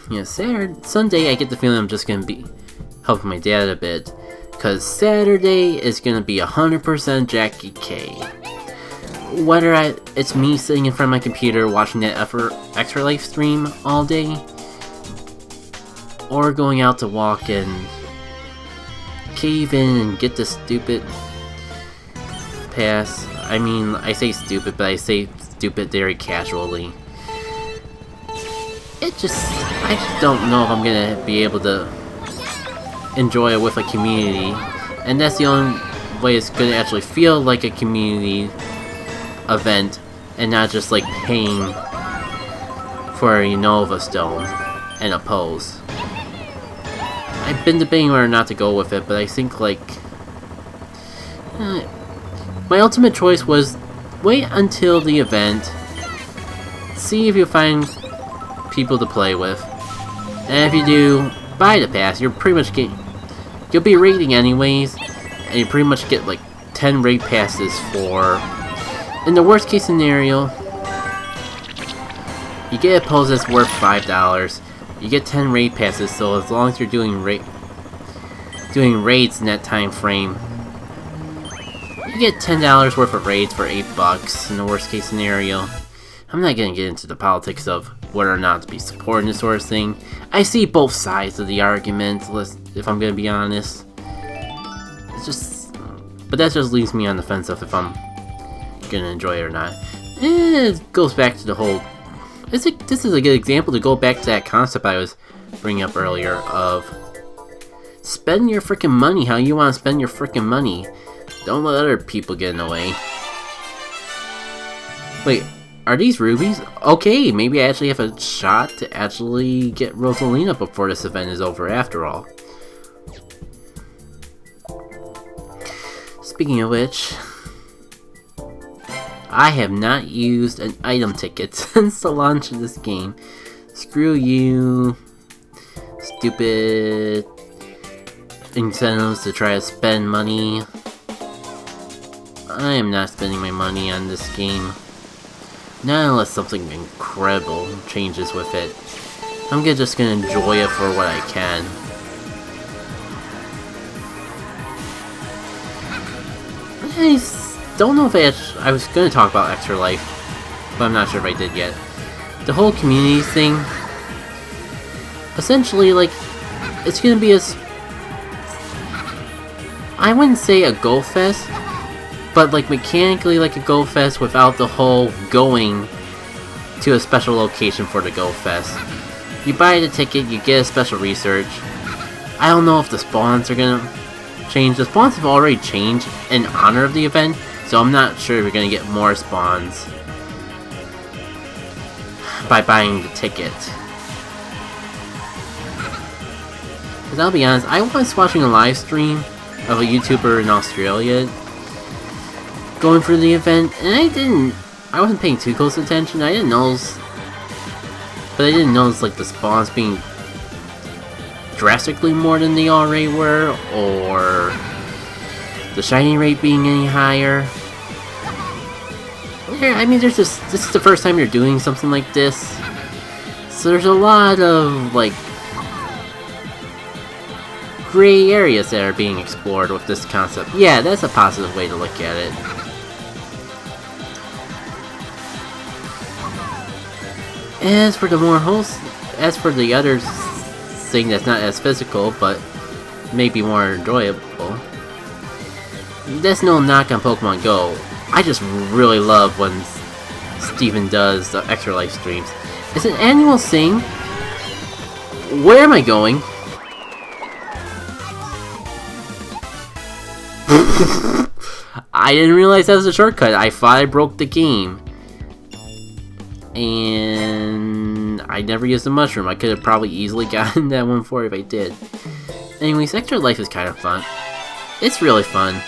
Yeah, Sunday I get the feeling I'm just gonna be helping my dad a bit, cause Saturday is gonna be 100% JackitK. Whether it's me sitting in front of my computer watching that Extra Life stream all day, or going out to walk and cave in and get the stupid pass. I mean, I say stupid, but I say stupid very casually. I just don't know if I'm gonna be able to enjoy it with a community, and that's the only way it's gonna actually feel like a community event, and not just like paying for a Unova stone and a pose. I've been debating whether or not to go with it, but I think like my ultimate choice was wait until the event, see if you find people to play with, and if you do, buy the pass. You'll be raiding anyways, and you pretty much get like 10 raid passes for, in the worst case scenario, you get a pose that's worth $5. You get 10 raid passes, so as long as you're doing raids in that time frame, you get $10 worth of raids for $8 in the worst case scenario. I'm not gonna get into the politics of whether or not to be supporting this sort of thing. I see both sides of the argument, if I'm gonna be honest. But that just leaves me on the fence of if I'm gonna enjoy it or not. And it goes back to the whole... This is a good example to go back to that concept I was bringing up earlier of spend your freaking money how you want to spend your freaking money. Don't let other people get in the way. Wait, are these rubies? Okay, maybe I actually have a shot to actually get Rosalina before this event is over after all. Speaking of which, I have not used an item ticket since the launch of this game. Screw you, stupid incentives to try to spend money. I am not spending my money on this game. Not unless something incredible changes with it. I'm just gonna enjoy it for what I can. I don't know if I was gonna talk about Extra Life, but I'm not sure if I did yet. The whole community thing, essentially, like, it's gonna be I wouldn't say a Go Fest, but like mechanically like a Go Fest without the whole going to a special location for the Go Fest. You buy the ticket, you get a special research. I don't know if the spawns are gonna change. The spawns have already changed in honor of the event, so I'm not sure if you're gonna get more spawns by buying the ticket. Because I'll be honest, I was watching a live stream of a YouTuber in Australia going for the event, and I wasn't paying too close attention. I didn't notice like the spawns being drastically more than they already were, or the shiny rate being any higher. I mean, this is the first time you're doing something like this, so there's a lot of like gray areas that are being explored with this concept. Yeah, that's a positive way to look at it. As for the other thing that's not as physical, but maybe more enjoyable, that's no knock on Pokemon Go. I just really love when Stephen does the Extra Life streams. It's an annual thing. Where am I going? I didn't realize that was a shortcut. I thought I broke the game. And I never used the mushroom. I could have probably easily gotten that one for it if I did. Anyways, Extra Life is kind of fun. It's really fun.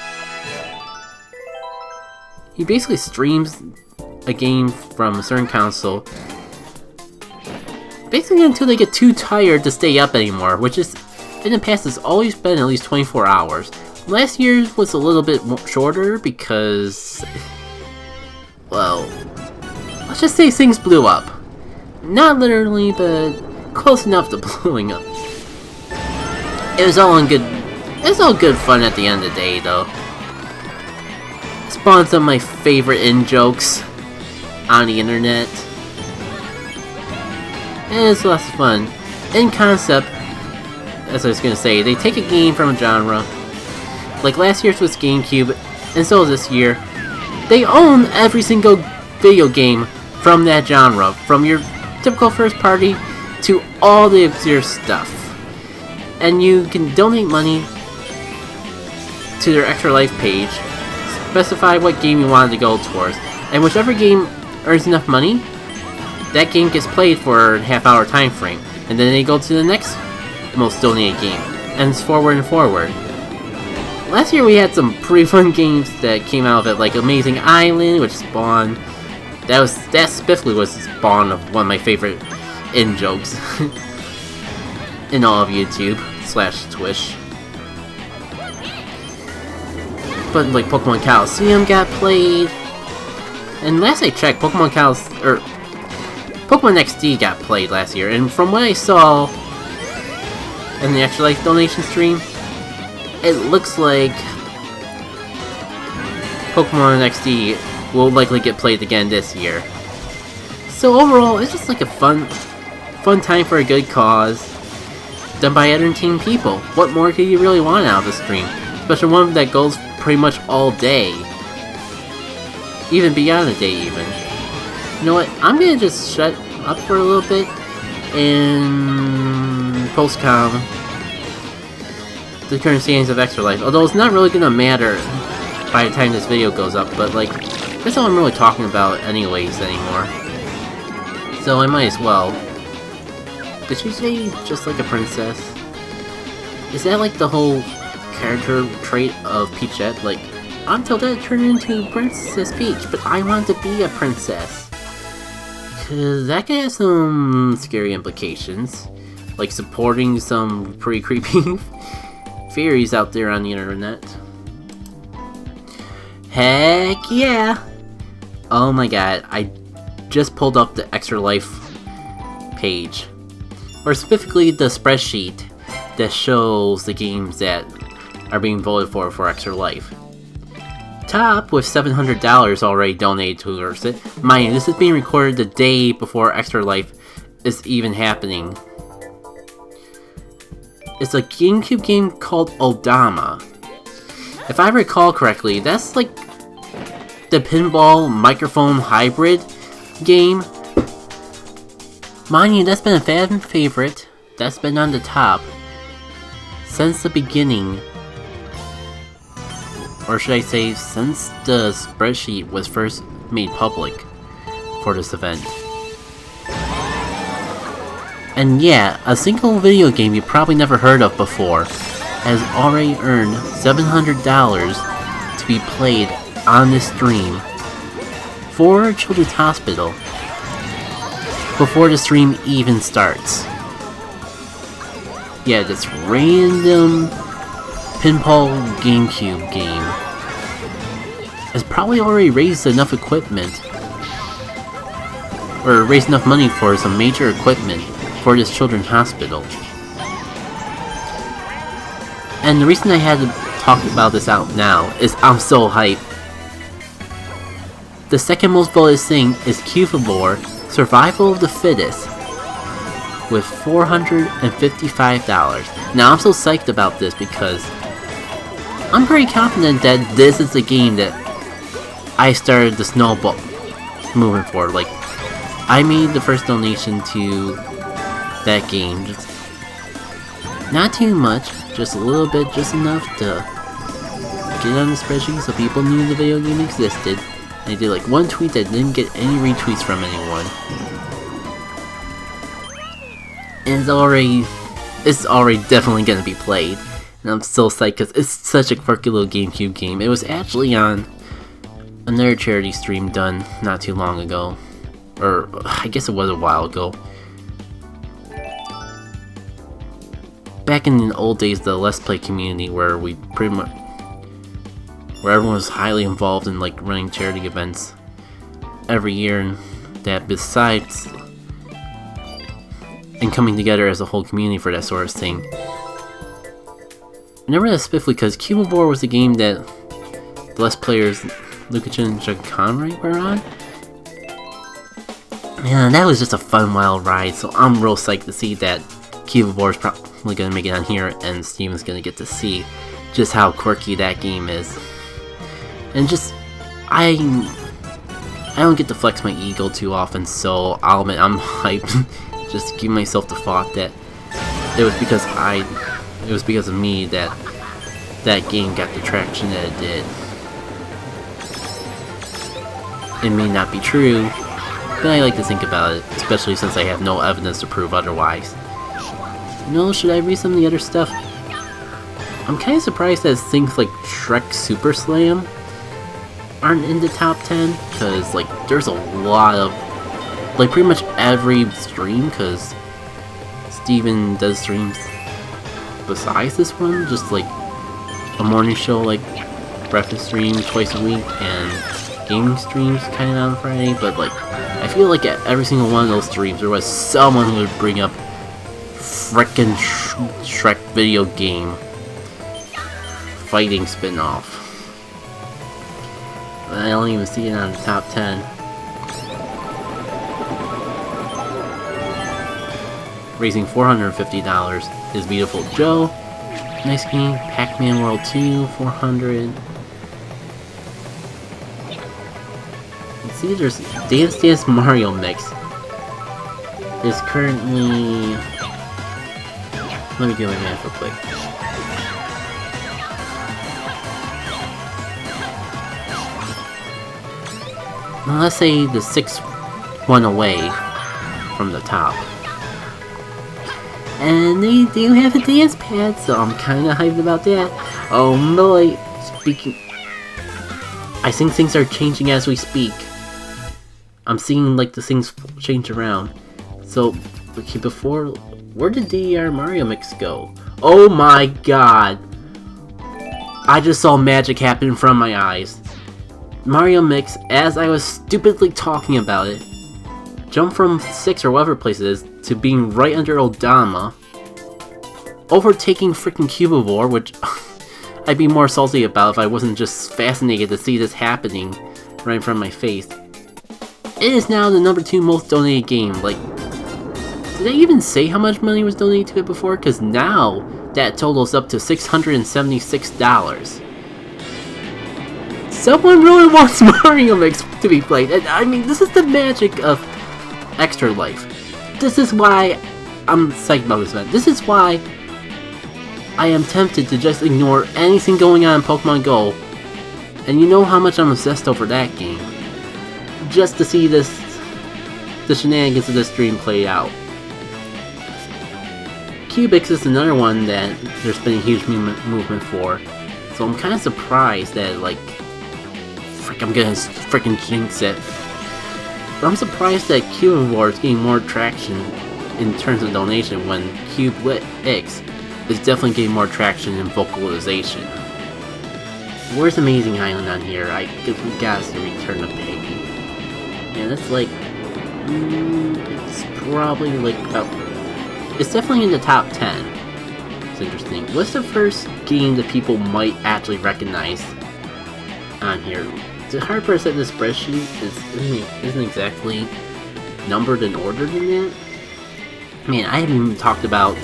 He basically streams a game from a certain console, basically until they get too tired to stay up anymore, which is, in the past, has always been at least 24 hours. Last year's was a little bit shorter because, well, let's just say things blew up. Not literally, but close enough to blowing up. It was all in good. It was all good fun at the end of the day, though. It spawned some of my favorite in-jokes on the internet. And it's lots of fun. In concept, as I was gonna say, they take a game from a genre. Like last year's was GameCube, and so this year. They own every single video game from that genre, from your typical first party to all the obscure stuff. And you can donate money to their Extra Life page, specify what game you wanted to go towards, and whichever game earns enough money, that game gets played for a half-hour time frame, and then they go to the next most donated game, and it's forward and forward. Last year we had some pretty fun games that came out of it, like Amazing Island, which spawned. That specifically was the spawn of one of my favorite in-jokes in all of YouTube/Twitch. But like Pokemon Coliseum got played, and last I checked, Pokemon XD got played last year. And from what I saw in the Extra Life donation stream, it looks like Pokemon XD will likely get played again this year. So overall, it's just like a fun time for a good cause, done by entertaining people. What more could you really want out of a stream? Especially one that goes pretty much all day. Even beyond a day, even. You know what? I'm gonna just shut up for a little bit and post-com the current standings of Extra Life. Although it's not really gonna matter by the time this video goes up, but like, that's all I'm really talking about anyways anymore. So I might as well. Did she say just like a princess? Is that like the whole character trait of Peachette? Like, until that turned into Princess Peach, but I want to be a princess. Cause that could have some scary implications. Like supporting some pretty creepy theories out there on the internet. Heck yeah! Oh my god, I just pulled up the Extra Life page. Or specifically the spreadsheet that shows the games that are being voted for Extra Life. Top with $700 already donated towards it. Mind you, this is being recorded the day before Extra Life is even happening. It's a GameCube game called Odama. If I recall correctly, that's like the pinball microphone hybrid game. Mind you, that's been a fan favorite. That's been on the top since the beginning. Or should I say, since the spreadsheet was first made public for this event. And yeah, a single video game you probably never heard of before has already earned $700 to be played on this stream for Children's Hospital before the stream even starts. Yeah, this random pinball GameCube game has probably already raised enough equipment, or raised enough money for some major equipment for this children's hospital. And the reason I had to talk about this out now is I'm so hyped. The second most voted thing is Cubivore Survival of the Fittest with $455. Now I'm so psyched about this because I'm pretty confident that this is the game that I started the snowball moving forward. Like, I made the first donation to that game. Just not too much, just a little bit, just enough to get on the spreadsheet so people knew the video game existed. And I did like one tweet that didn't get any retweets from anyone. And it's already definitely gonna be played. And I'm so psyched because it's such a quirky little GameCube game. It was actually on another charity stream done not too long ago. Or, I guess it was a while ago. Back in the old days, the Let's Play community where everyone was highly involved in like running charity events every year, and that besides and coming together as a whole community for that sort of thing. I never that spiffly because Cubivore was the game that the Let's Players Lucachin and JackitK were on. Man, that was just a fun wild ride, so I'm real psyched to see that Cubivore is probably going to make it on here and Steven's going to get to see just how quirky that game is. And just, I don't get to flex my ego too often, so I'll admit I'm hyped just to give myself the thought that it was because of me that that game got the traction that it did. It may not be true, but I like to think about it, especially since I have no evidence to prove otherwise. You know, should I read some of the other stuff? I'm kind of surprised that things like Shrek Super Slam aren't in the top 10, because like there's a lot of, like pretty much every stream, because Steven does streams besides this one, just like a morning show like breakfast stream twice a week and gaming streams kind of on Friday, but like I feel like at every single one of those streams there was someone who would bring up frickin' Shrek video game fighting spin-off. But I don't even see it on the top 10. Raising $450 is Beautiful Joe. Nice game. Pac-Man World 2, 400. You see, there's Dance Dance Mario Mix. Is currently. Let me do my math real quick. Well, let's say the 6th one away from the top. And they do have a dance pad, so I'm kinda hyped about that. Oh boy, speaking... I think things are changing as we speak. I'm seeing like the things change around. So, okay, before... Where did the Mario Mix go? Oh my god! I just saw magic happen in front of my eyes. Mario Mix, as I was stupidly talking about it, jumped from 6 or whatever place it is to being right under Odama, overtaking freaking Cubivore, which I'd be more salty about if I wasn't just fascinated to see this happening right in front of my face. It is now the number 2 most donated game. Like, did I even say how much money was donated to it before? Because now that totals up to $676. Someone really wants Mario Mix to be played, and I mean, this is the magic of Extra Life. This is why I'm psyched about this event. This is why I am tempted to just ignore anything going on in Pokemon Go. And you know how much I'm obsessed over that game. Just to see the shenanigans of this stream play out. Cubix is another one that there's been a huge movement for. So I'm kind of surprised that, like, frick, I'm gonna freaking jinx it. But I'm surprised that Cubivore is getting more traction in terms of donation when Cubix is definitely getting more traction in vocalization. Where's Amazing Island on here? I guess we gotta see Return of Peggy. Yeah, that's like... it's probably like about... It's definitely in the top 10. It's interesting. What's the first game that people might actually recognize on here? The hard part set in the spreadsheet isn't exactly numbered and ordered in that. Man, I haven't even talked about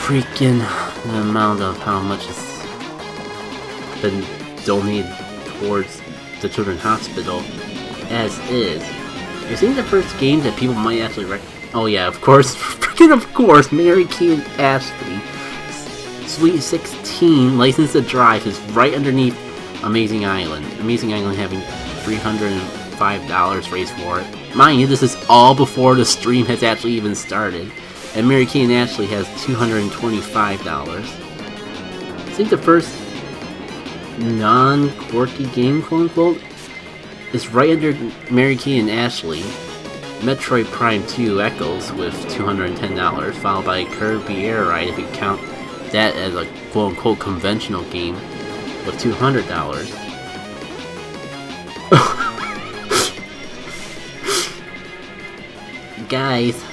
freaking the amount of how much has been donated towards the Children's Hospital as is. You think the first game that people might actually oh yeah, of course, freaking of course, Mary Kay and Ashley. Sweet 16, License to Drive is right underneath Amazing Island. Amazing Island having $305 raised for it. Mind you, this is all before the stream has actually even started. And Mary Kay and Ashley has $225. I think the first non-quirky game, quote-unquote, is right under Mary Kay and Ashley. Metroid Prime 2 Echoes with $210, followed by Kirby Air Ride if you count that as a quote-unquote conventional game, with $200. guys,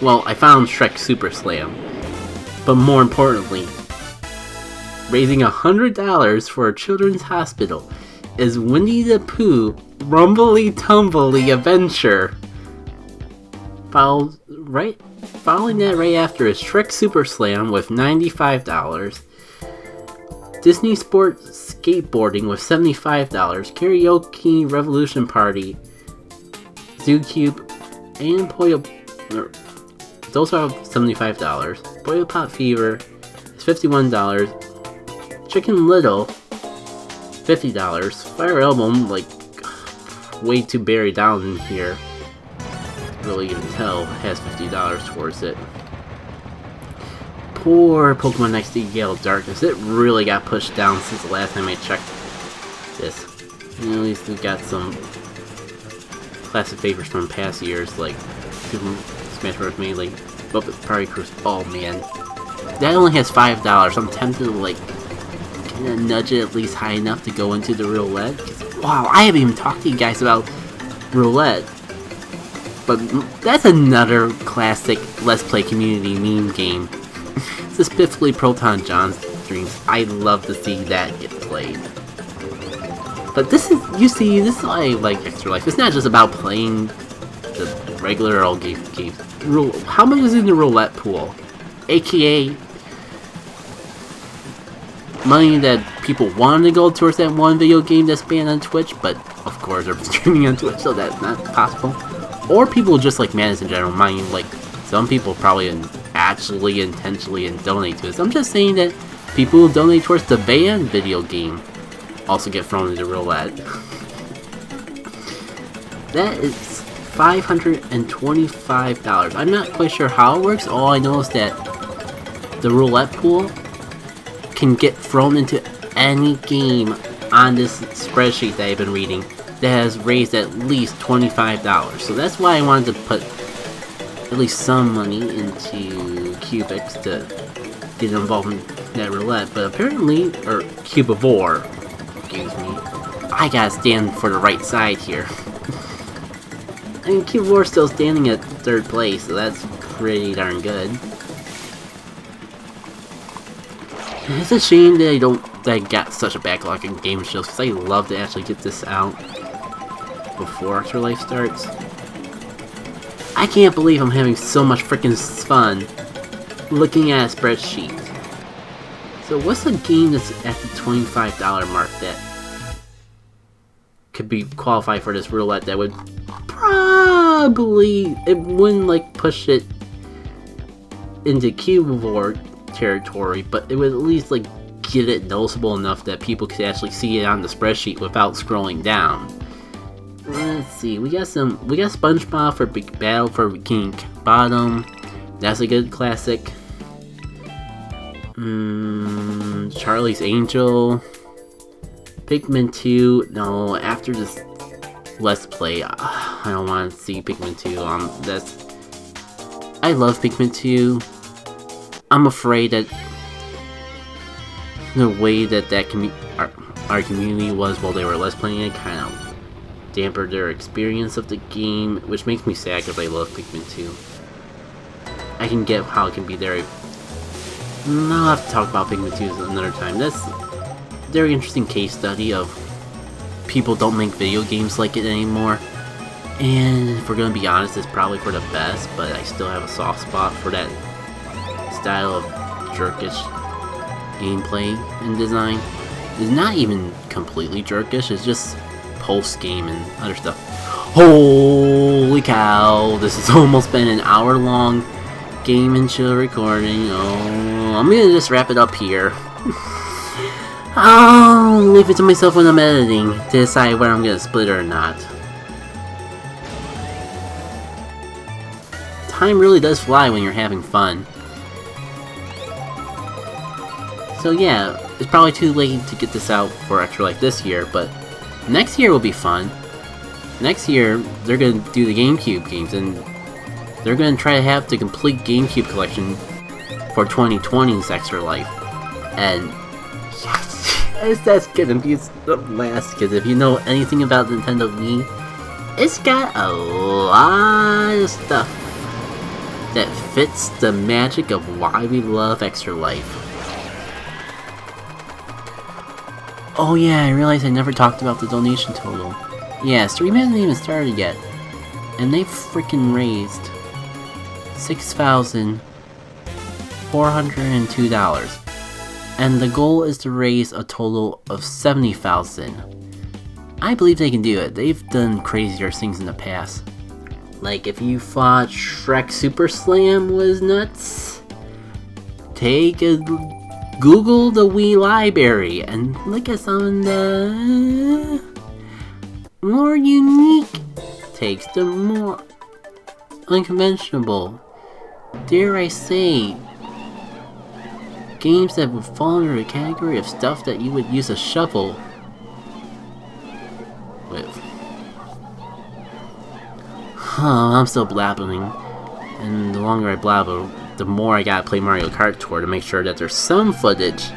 well, I found Shrek Super Slam, but more importantly, raising $100 for a children's hospital is Winnie the Pooh Rumbly Tumbly Adventure. Following that right after is Shrek Super Slam with $95, Disney Sports Skateboarding with $75, Karaoke Revolution Party, Zoo Cube, and those are $75. Boil Pot Fever is $51, Chicken Little $50, Fire Album, like, way too buried down in here, really even tell, has $50 towards it. Poor Pokemon XD Gale Darkness, it really got pushed down since the last time I checked this. And at least we got some classic favorites from past years, like Super Smash Bros. Melee, Muppet Party Cruise. Oh man, that only has $5. I'm tempted to like kind of nudge it at least high enough to go into the roulette. Wow, I haven't even talked to you guys about roulette. But that's another classic Let's Play community meme game. Specifically Proton John's Dreams. I'd love to see that get played. But this is, you see, this is why I like Extra Life. It's not just about playing the regular old games. How much is in the roulette pool? AKA money that people want to go towards that one video game that's banned on Twitch, but of course they're streaming on Twitch, so that's not possible. Or people just like madness in general. Mind you, like, some people probably actually intentionally donate to it. So I'm just saying that people who donate towards the banned video game also get thrown into roulette. That is $525. I'm not quite sure how it works. All I know is that the roulette pool can get thrown into any game on this spreadsheet that I've been reading that has raised at least $25. So that's why I wanted to put at least some money into Cubics to get involved in that roulette. But apparently, or Cubivore, excuse me, I gotta stand for the right side here. I mean, Cubivore's still standing at 3rd place, so that's pretty darn good. It's a shame that I got such a backlog in game shows, because I love to actually get this out before Extra Life starts. I can't believe I'm having so much freaking fun looking at a spreadsheet. So what's a game that's at the $25 mark that could be qualified for this roulette that would probably, it wouldn't like push it into Cubivore territory, but it would at least like get it noticeable enough that people could actually see it on the spreadsheet without scrolling down. Let's see, we got SpongeBob for Big Battle for King Bottom. That's a good classic. Charlie's Angel. Pikmin 2. No, after this Let's Play, I don't want to see Pikmin 2. I love Pikmin 2. I'm afraid that the way that our community was while they were Let's Playing it kind of damper their experience of the game, which makes me sad because I love Pikmin 2. I can get how it can be there. I'll have to talk about Pikmin 2 another time. That's a very interesting case study of people don't make video games like it anymore. And if we're gonna be honest, it's probably for the best, but I still have a soft spot for that style of jerkish gameplay and design. It's not even completely jerkish, it's just post-game and other stuff. Holy cow, this has almost been an hour-long game and chill recording. Oh, I'm gonna just wrap it up here. I'll leave it to myself when I'm editing to decide whether I'm gonna split it or not. Time really does fly when you're having fun. So yeah, it's probably too late to get this out for Extra Life this year, but next year will be fun. Next year, they're going to do the GameCube games, and they're going to try to have the complete GameCube collection for 2020's Extra Life. And yes, that's going to be the last, because if you know anything about Nintendo Wii, It's got a lot of stuff that fits the magic of why we love Extra Life. Oh yeah, I realized I never talked about the donation total. Yeah, Stream hasn't even started yet. And they freaking raised $6,402. And the goal is to raise a total of $70,000. I believe they can do it. They've done crazier things in the past. Like if you thought Shrek Super Slam was nuts, take a Google the Wii library and look at some of the more unique takes, the more unconventional, dare I say, games that would fall under the category of stuff that you would use a shovel with. I'm still blabbering, and the longer I blabber, the more I gotta play Mario Kart Tour to make sure that there's some footage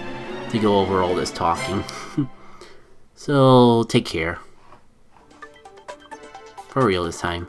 to go over all this talking. So, take care. For real this time.